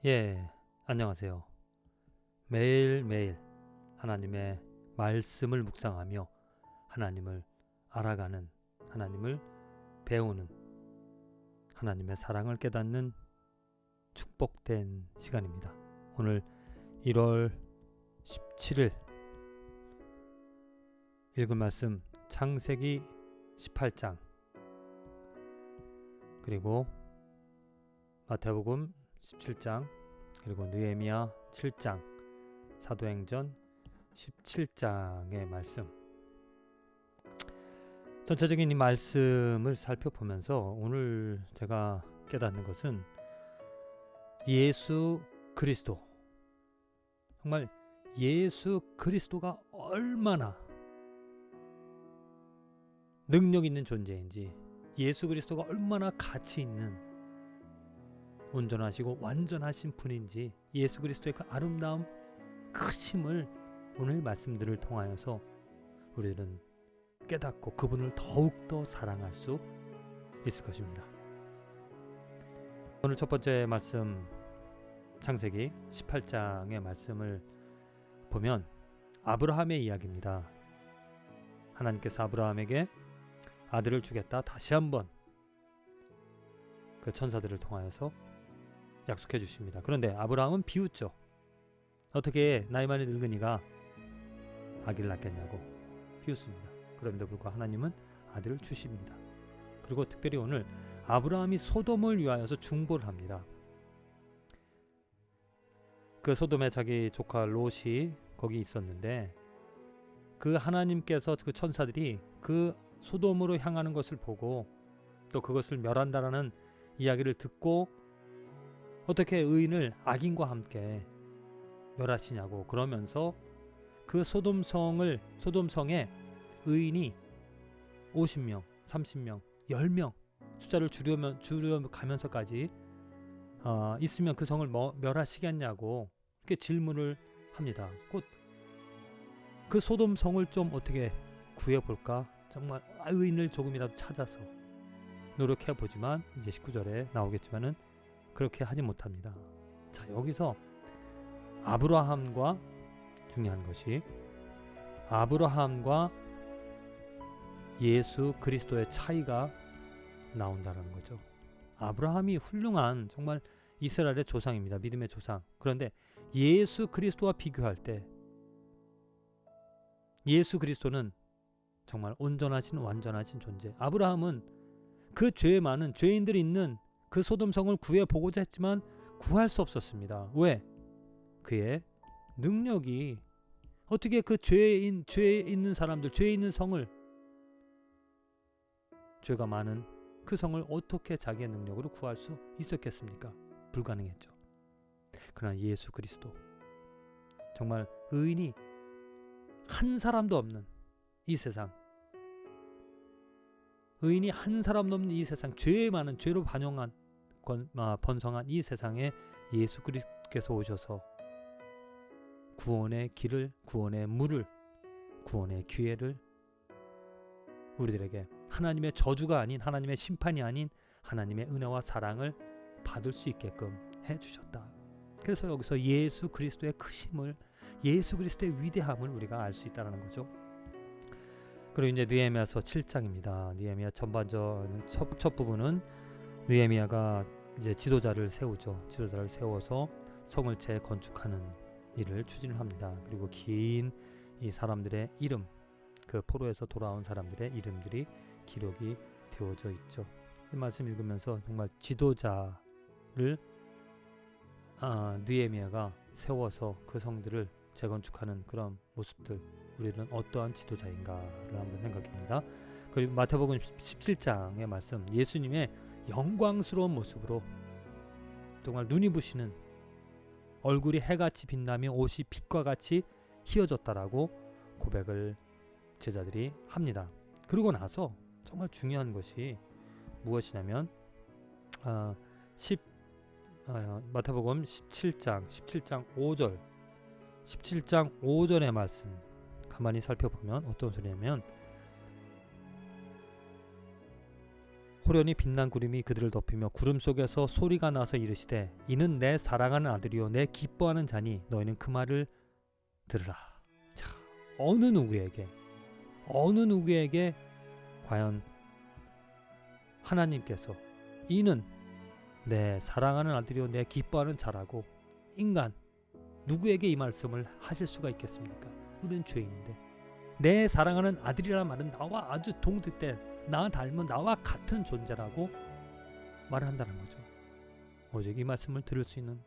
예, 안녕하세요. 매일매일 하나님의 말씀을 묵상하며 하나님을 알아가는, 하나님을 배우는, 하나님의 사랑을 깨닫는 축복된 시간입니다. 오늘 1월 17일 읽은 말씀 창세기 18장 그리고 마태복음 17장 그리고 느헤미야 7장 사도행전 17장의 말씀, 전체적인 이 말씀을 살펴보면서 오늘 제가 깨닫는 것은 예수 그리스도, 정말 예수 그리스도가 얼마나 능력 있는 존재인지, 예수 그리스도가 얼마나 가치 있는 온전하시고 완전하신 분인지, 예수 그리스도의 그 아름다움, 크심을 오늘 말씀들을 통하여서 우리들은 깨닫고 그분을 더욱더 사랑할 수 있을 것입니다. 오늘 첫 번째 말씀 창세기 18장의 말씀을 보면 아브라함의 이야기입니다. 하나님께서 아브라함에게 아들을 주겠다 다시 한번 그 천사들을 통하여서 약속해 주십니다. 그런데 아브라함은 비웃죠. 어떻게 나이 많이 늙은이가 아기를 낳겠냐고 비웃습니다. 그런데도 불구하고 하나님은 아들을 주십니다. 그리고 특별히 오늘 아브라함이 소돔을 위하여서 중보를 합니다. 그 소돔에 자기 조카 롯이 거기 있었는데, 그 하나님께서 그 천사들이 그 소돔으로 향하는 것을 보고 또 그것을 멸한다라는 이야기를 듣고 어떻게 의인을 악인과 함께 멸하시냐고 그러면서 그 소돔성에 의인이 50명, 30명, 10명 숫자를 줄여가면서까지 있으면 그 성을 멸하시겠냐고 이렇게 질문을 합니다. 곧 그 소돔성을 좀 어떻게 구해볼까? 정말 의인을 조금이라도 찾아서 노력해보지만 이제 19절에 나오겠지만은 그렇게 하지 못합니다. 자, 여기서 아브라함과 중요한 것이 아브라함과 예수 그리스도의 차이가 나온다는 거죠. 아브라함이 훌륭한 정말 이스라엘의 조상입니다. 믿음의 조상. 그런데 예수 그리스도와 비교할 때 예수 그리스도는 정말 온전하신 완전하신 존재. 아브라함은 그 죄 많은 죄인들이 있는 그 소돔성을 구해보고자 했지만 구할 수 없었습니다. 왜? 그의 능력이 어떻게 그 죄에 있는 사람들, 죄에 있는 성을, 죄가 많은 그 성을 어떻게 자기의 능력으로 구할 수 있었겠습니까? 불가능했죠. 그러나 예수 그리스도, 정말 의인이 한 사람도 없는 이 세상, 의인이 한 사람도 없는 이 세상, 죄에 많은 죄로 번성한 이 세상에 예수 그리스도께서 오셔서 구원의 길을, 구원의 물을, 구원의 기회를 우리들에게 하나님의 저주가 아닌, 하나님의 심판이 아닌 하나님의 은혜와 사랑을 받을 수 있게끔 해주셨다. 그래서 여기서 예수 그리스도의 크심을, 예수 그리스도의 위대함을 우리가 알 수 있다는 거죠. 그리고 이제 느헤미야서 7장입니다. 느헤미야 전반전 첫 부분은 느헤미야가 이제 지도자를 세우죠. 지도자를 세워서 성을 재건축하는 일을 추진을 합니다. 그리고 긴 이 사람들의 이름, 그 포로에서 돌아온 사람들의 이름들이 기록이 되어져 있죠. 이 말씀 읽으면서 정말 지도자를 느헤미야가 세워서 그 성들을 재건축하는 그런 모습들, 우리는 어떠한 지도자인가를 한번 생각합니다. 그리고 마태복음 17장의 말씀, 예수님의 영광스러운 모습으로 정말 눈이 부시는, 얼굴이 해같이 빛나며 옷이 빛과 같이 희어졌다라고 고백을 제자들이 합니다. 그리고 나서 정말 중요한 것이 무엇이냐면 마태복음 17장 5절의 말씀 가만히 살펴보면 어떤 소리냐면, 호련히 빛난 구름이 그들을 덮이며 구름 속에서 소리가 나서 이르시되 이는 내 사랑하는 아들이요 내 기뻐하는 자니 너희는 그 말을 들으라. 자, 어느 누구에게 과연 하나님께서 이는 내 사랑하는 아들이요 내 기뻐하는 자라고 인간 누구에게 이 말씀을 하실 수가 있겠습니까? 우리는 죄인인데 내 사랑하는 아들이라는 말은 나와 아주 동등된 나 닮은 나와 같은 존재라고 말을 한다는 거죠. 오직 이 말씀을 들을 수 있는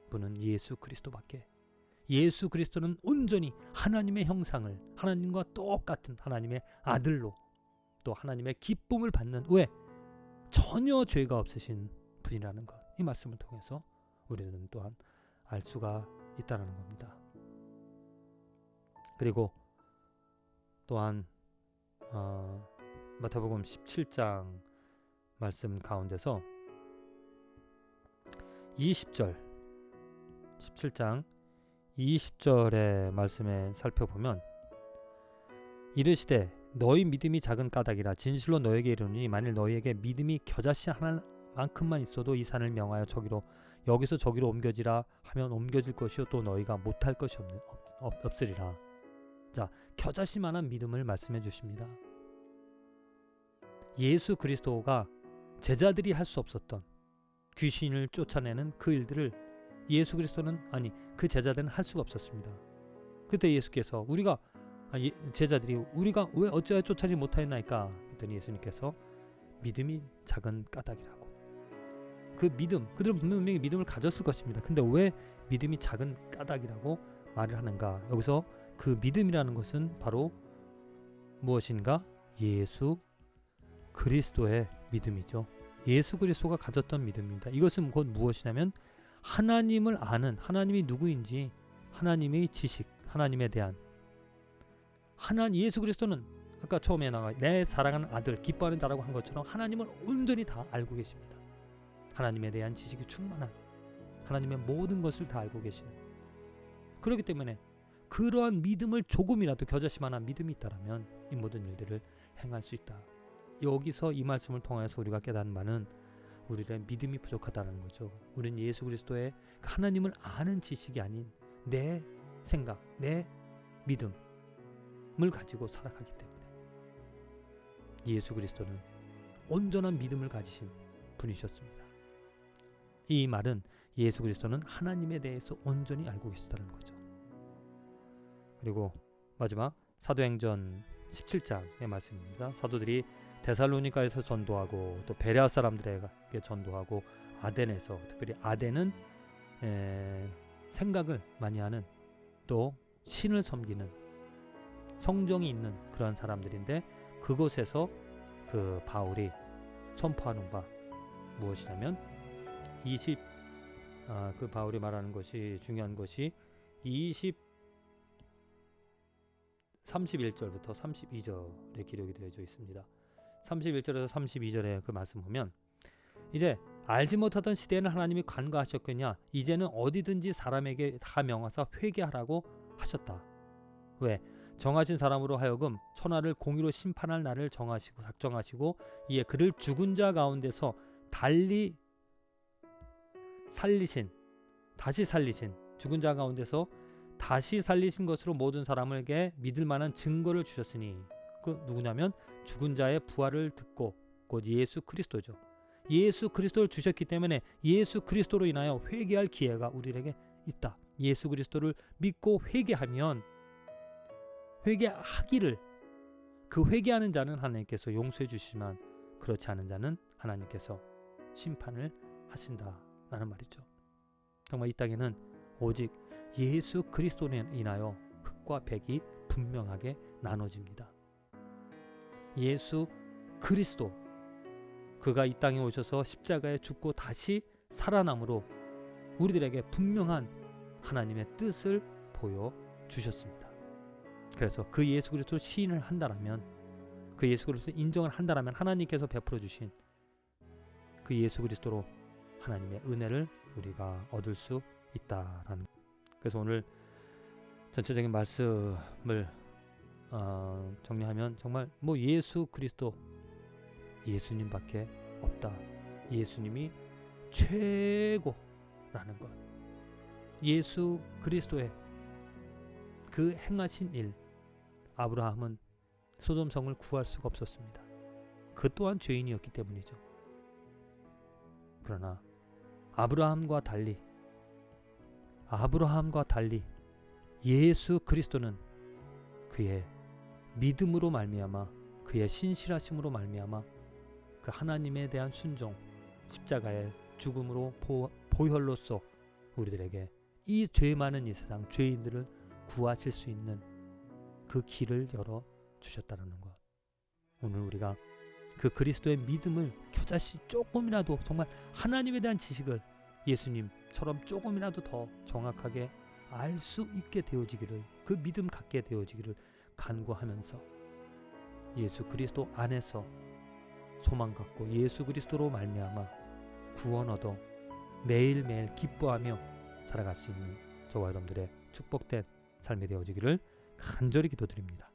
분은 예수 그리스도밖에. 예수 그리스도는 온전히 하나님의 형상을 하나님과 똑같은 하나님의 아들로 또 하나님의 기쁨을 받는 왜? 전혀 죄가 없으신 분이라는 것. 이 말씀을 통해서 우리는 또한 알 수가 있다는 겁니다. 그리고 또한 마태복음 17장 말씀 가운데서 17장 20절의 말씀에 살펴보면 이르시되 너희 믿음이 작은 까닭이라 진실로 너에게 이르노니 만일 너희에게 믿음이 겨자씨 하나만큼만 있어도 이 산을 명하여 여기서 저기로 옮겨지라 하면 옮겨질 것이요 또 너희가 못할 것이 없으리라. 자, 겨자씨만한 믿음을 말씀해 주십니다. 예수 그리스도가 제자들이 할 수 없었던 귀신을 쫓아내는 그 일들을 예수 그리스도는 그 제자들은 할 수가 없었습니다. 그때 예수께서 제자들이 우리가 왜 어찌하여 쫓아내지 못하였나이까 그랬더니 예수님께서 믿음이 작은 까닭이라고. 그 믿음, 그들은 분명히 믿음을 가졌을 것입니다. 근데 왜 믿음이 작은 까닭이라고 말을 하는가? 여기서 그 믿음이라는 것은 바로 무엇인가? 예수 그리스도의 믿음이죠. 예수 그리스도가 가졌던 믿음입니다. 이것은 곧 무엇이냐면 하나님을 아는, 하나님이 누구인지 하나님의 지식, 하나님에 대한 예수 그리스도는 아까 처음에 나와 내 사랑하는 아들, 기뻐하는 자라고 한 것처럼 하나님을 온전히 다 알고 계십니다. 하나님에 대한 지식이 충만한 하나님의 모든 것을 다 알고 계시는. 그렇기 때문에 그러한 믿음을 조금이라도 겨자씨만한 믿음이 있다라면 이 모든 일들을 행할 수 있다. 여기서 이 말씀을 통해서 우리가 깨닫는 바는 우리의 믿음이 부족하다는 거죠. 우리는 예수 그리스도의 하나님을 아는 지식이 아닌 내 생각, 내 믿음을 가지고 살아가기 때문에 예수 그리스도는 온전한 믿음을 가지신 분이셨습니다. 이 말은 예수 그리스도는 하나님에 대해서 온전히 알고 계시다는 거죠. 그리고 마지막 사도행전 17장의 말씀입니다. 사도들이 데살로니가에서 전도하고 또 베레아 사람들에게 전도하고 아덴에서, 특별히 아덴은 생각을 많이 하는 또 신을 섬기는 성정이 있는 그러한 사람들인데 그곳에서 그 바울이 선포하는 바 무엇이냐면 그 바울이 말하는 것이 중요한 것이 31절부터 32절에 기록이 되어져 있습니다. 31절에서 32절에 그 말씀 보면 이제 알지 못하던 시대에는 하나님이 간과하셨거냐 이제는 어디든지 사람에게 다 명하사 회개하라고 하셨다. 왜? 정하신 사람으로 하여금 천하를 공의로 심판할 날을 작정하시고 이에 그를 죽은 자 가운데서 다시 살리신 죽은 자 가운데서 다시 살리신 것으로 모든 사람에게 믿을 만한 증거를 주셨으니 그 누구냐면 죽은 자의 부활을 듣고 곧 예수 그리스도죠. 예수 그리스도를 주셨기 때문에 예수 그리스도로 인하여 회개할 기회가 우리에게 있다. 예수 그리스도를 믿고 회개하면 회개하기를 그 회개하는 자는 하나님께서 용서해 주시지만 그렇지 않은 자는 하나님께서 심판을 하신다라는 말이죠. 정말 이 땅에는 오직 예수 그리스도로 인하여 흑과 백이 분명하게 나눠집니다. 예수 그리스도 그가 이 땅에 오셔서 십자가에 죽고 다시 살아남으로 우리들에게 분명한 하나님의 뜻을 보여주셨습니다. 그래서 그 예수 그리스도를 시인을 한다라면 그 예수 그리스도를 인정을 한다라면 하나님께서 베풀어 주신 그 예수 그리스도로 하나님의 은혜를 우리가 얻을 수 있다라는. 그래서 오늘 전체적인 말씀을 정리하면 정말 예수 그리스도 예수님밖에 없다. 예수님이 최고라는 것. 예수 그리스도의 그 행하신 일, 아브라함은 소돔성을 구할 수가 없었습니다. 그 또한 죄인이었기 때문이죠. 그러나 아브라함과 달리 예수 그리스도는 그의 믿음으로 말미암아, 그의 신실하심으로 말미암아, 그 하나님에 대한 순종, 십자가의 죽음으로 보혈로서 우리들에게 이 죄 많은 이 세상 죄인들을 구하실 수 있는 그 길을 열어 주셨다는 것. 오늘 우리가 그 그리스도의 믿음을 겨자씨 조금이라도, 정말 하나님에 대한 지식을 예수님처럼 조금이라도 더 정확하게 알 수 있게 되어지기를, 그 믿음 갖게 되어지기를 간구하면서 예수 그리스도 안에서 소망 갖고 예수 그리스도로 말미암아 구원 얻어 매일매일 기뻐하며 살아갈 수 있는 저와 여러분들의 축복된 삶이 되어지기를 간절히 기도드립니다.